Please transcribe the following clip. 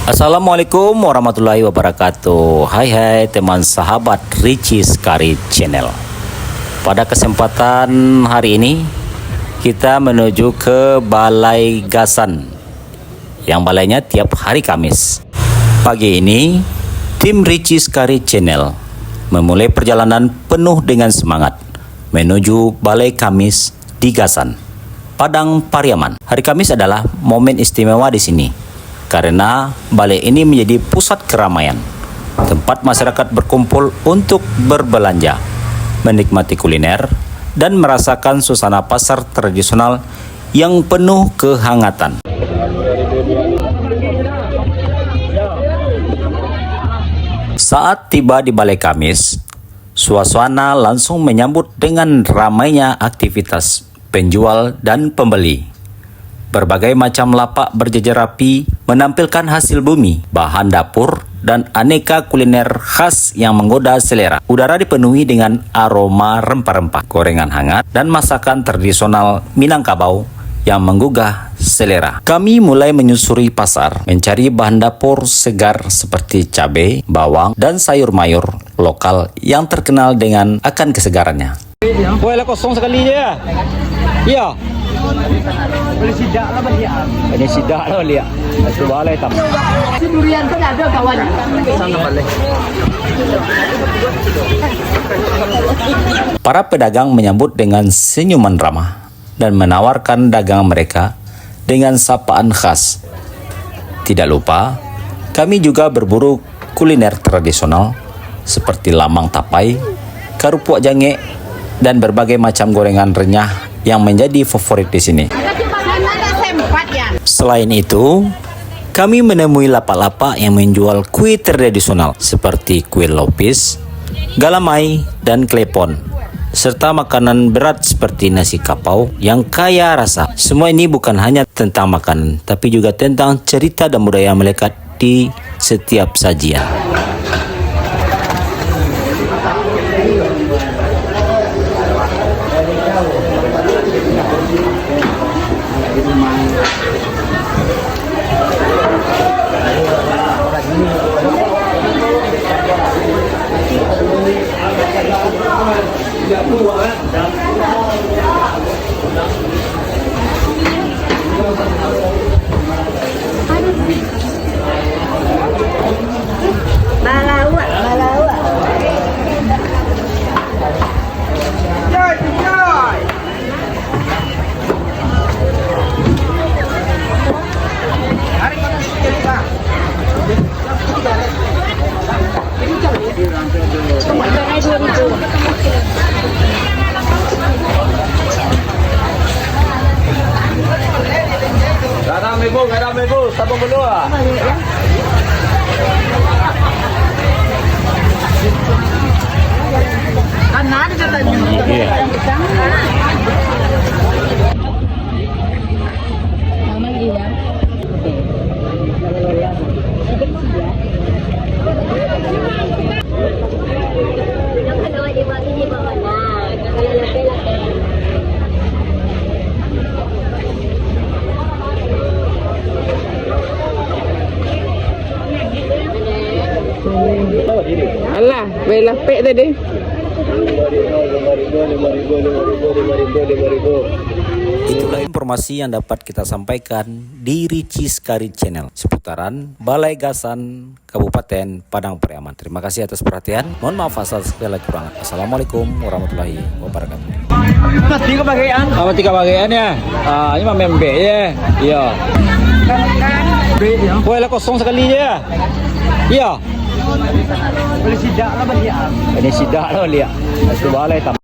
Assalamualaikum warahmatullahi wabarakatuh. Hai teman sahabat Ricis Kari Channel. Pada kesempatan hari ini kita menuju ke Balai Gasan, yang balainya tiap hari Kamis. Pagi ini tim Ricis Kari Channel memulai perjalanan penuh dengan semangat menuju Balai Kamis di Gasan, Padang Pariaman. Hari Kamis adalah momen istimewa di sini karena balai ini menjadi pusat keramaian, tempat masyarakat berkumpul untuk berbelanja, menikmati kuliner, dan merasakan suasana pasar tradisional yang penuh kehangatan. Saat tiba di Balai Kamis, suasana langsung menyambut dengan ramainya aktivitas penjual dan pembeli. Berbagai macam lapak berjejer rapi menampilkan hasil bumi, bahan dapur, dan aneka kuliner khas yang menggoda selera. Udara dipenuhi dengan aroma rempah-rempah, gorengan hangat, dan masakan tradisional Minangkabau yang menggugah selera. Kami mulai menyusuri pasar, mencari bahan dapur segar seperti cabai, bawang, dan sayur mayur lokal yang terkenal dengan akan kesegarannya. Boleh kosong sekali je ya? Ya. Boleh sidak lah balik. Ini sidak lah lihat. Itu balai tam. Durian kan ada kawan. Sana balik. Para pedagang menyambut dengan senyuman ramah dan menawarkan dagangan mereka dengan sapaan khas. Tidak lupa, kami juga berburu kuliner tradisional seperti lamang tapai, karupuk jangek, dan berbagai macam gorengan renyah yang menjadi favorit di sini. Selain itu, kami menemui lapak-lapak yang menjual kue tradisional seperti kue lopis, galamai, dan klepon, serta makanan berat seperti nasi kapau yang kaya rasa. Semua ini bukan hanya tentang makanan, tapi juga tentang cerita dan budaya yang melekat di setiap sajian. Garam ibu, sabun dulu ah. Kanan katanya. Mama iya. Alah, bela pek tadi. Itulah informasi yang dapat kita sampaikan di Ricis Kari Channel seputaran Balai Gasan Kabupaten Padang Pariaman. Terima kasih atas perhatian. Mohon maaf asal segala kekurangan. Assalamualaikum warahmatullahi wabarakatuh. Tiga bagian. Apa tiga bagian ya? Ini mah membe ya. Iya. Boleh kosong sekali je ya? Iya. Boleh sidak lah balik. Ini sidak lah lihat. Itu balai tam.